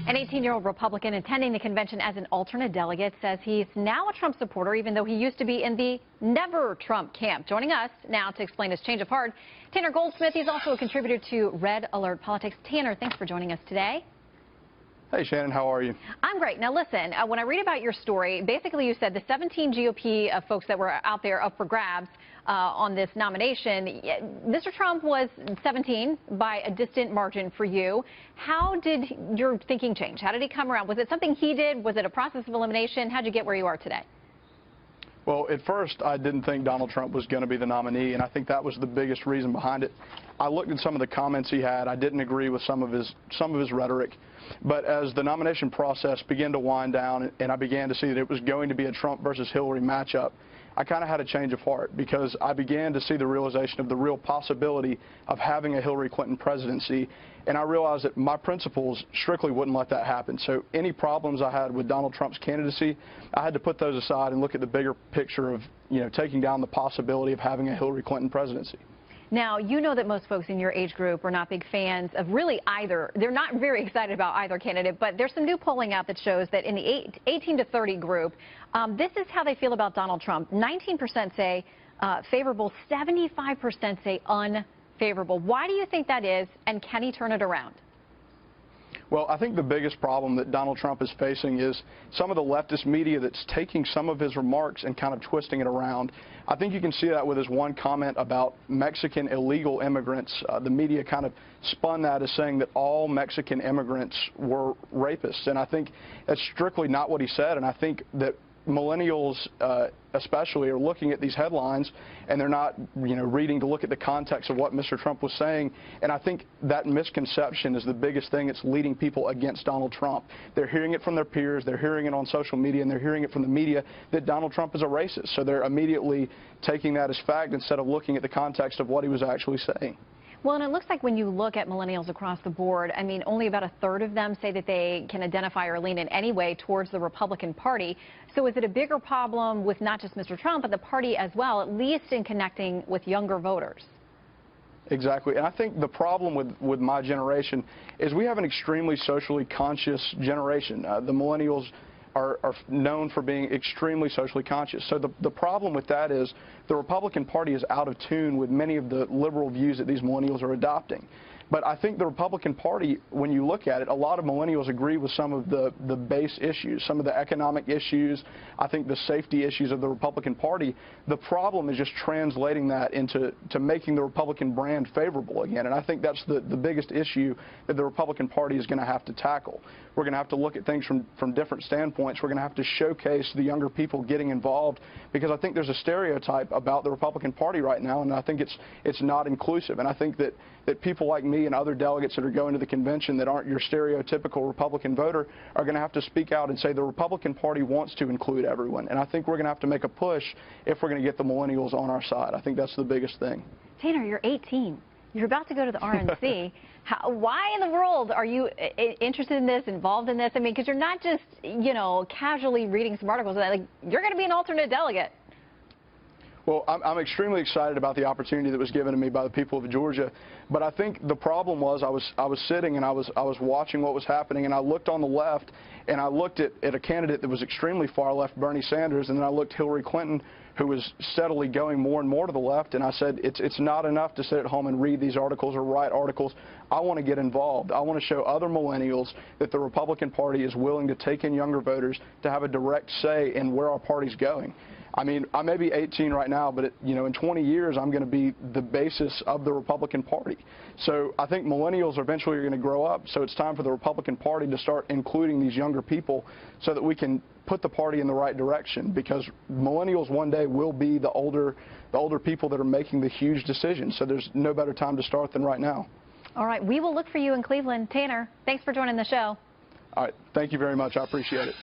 An 18-year-old Republican attending the convention as an alternate delegate says he's now a Trump supporter, even though he used to be in the never Trump camp. Joining us now to explain his change of heart, Tanner Goldsmith. He's also a contributor to Red Alert Politics. Tanner, thanks for joining us today. Hey, Shannon, how are you? I'm great. Now, listen, when I read about your story, basically you said the 17 GOP folks that were out there up for grabs on this nomination, Mr. Trump was 17 by a distant margin for you. How did your thinking change? How did he come around? Was it something he did? Was it a process of elimination? How did you get where you are today? Well, at first, I didn't think Donald Trump was going to be the nominee, and I think that was the biggest reason behind it. I looked at some of the comments he had. I didn't agree with some of his rhetoric. But as the nomination process began to wind down and I began to see that it was going to be a Trump versus Hillary matchup, I kind of had a change of heart because I began to see the realization of the real possibility of having a Hillary Clinton presidency. And I realized that my principles strictly wouldn't let that happen. So any problems I had with Donald Trump's candidacy, I had to put those aside and look at the bigger picture of, taking down the possibility of having a Hillary Clinton presidency. Now, you know that most folks in your age group are not big fans of really either. They're not very excited about either candidate, but there's some new polling out that shows that in the 18 to 30 group, this is how they feel about Donald Trump. 19% say favorable, 75% say unfavorable. Why do you think that is, and can he turn it around? Well, I think the biggest problem that Donald Trump is facing is some of the leftist media that's taking some of his remarks and kind of twisting it around. I think you can see that with his one comment about Mexican illegal immigrants. The media kind of spun that as saying that all Mexican immigrants were rapists, and I think that's strictly not what he said, and I think that millennials especially are looking at these headlines and they're not reading to look at the context of what Mr. Trump was saying, and I think that misconception is the biggest thing that's leading people against Donald Trump. They're hearing it from their peers, they're hearing it on social media, and they're hearing it from the media that Donald Trump is a racist, so they're immediately taking that as fact instead of looking at the context of what he was actually saying. Well, and it looks like when you look at millennials across the board, I mean, only about a third of them say that they can identify or lean in any way towards the Republican Party. So is it a bigger problem with not just Mr. Trump, but the party as well, at least in connecting with younger voters? Exactly. And I think the problem with my generation is we have an extremely socially conscious generation. The millennials are known for being extremely socially conscious. So the problem with that is the Republican Party is out of tune with many of the liberal views that these millennials are adopting. But I think the Republican Party, when you look at it, a lot of millennials agree with some of the base issues, some of the economic issues, I think the safety issues of the Republican Party. The problem is just translating that into making the Republican brand favorable again. And I think that's the biggest issue that the Republican Party is going to have to tackle. We're going to have to look at things from different standpoints. We're going to have to showcase the younger people getting involved, because I think there's a stereotype about the Republican Party right now, and I think it's not inclusive. And I think that people like me and other delegates that are going to the convention that aren't your stereotypical Republican voter are going to have to speak out and say the Republican Party wants to include everyone. And I think we're going to have to make a push if we're going to get the millennials on our side. I think that's the biggest thing. Tanner, you're 18. You're about to go to the RNC. Why in the world are you interested in this, involved in this? I mean, because you're not just, casually reading some articles. Like, you're going to be an alternate delegate. Well, I'm extremely excited about the opportunity that was given to me by the people of Georgia, but I think the problem was I was sitting and I was watching what was happening, and I looked on the left and I looked at a candidate that was extremely far left, Bernie Sanders, and then I looked at Hillary Clinton, who was steadily going more and more to the left, and I said it's not enough to sit at home and read these articles or write articles. I want to get involved. I want to show other millennials that the Republican Party is willing to take in younger voters to have a direct say in where our party's going. I mean, I may be 18 right now, but in 20 years, I'm going to be the basis of the Republican Party. So I think millennials eventually are going to grow up. So it's time for the Republican Party to start including these younger people so that we can put the party in the right direction, because millennials one day will be the older people that are making the huge decisions. So there's no better time to start than right now. All right. We will look for you in Cleveland. Tanner, thanks for joining the show. All right. Thank you very much. I appreciate it.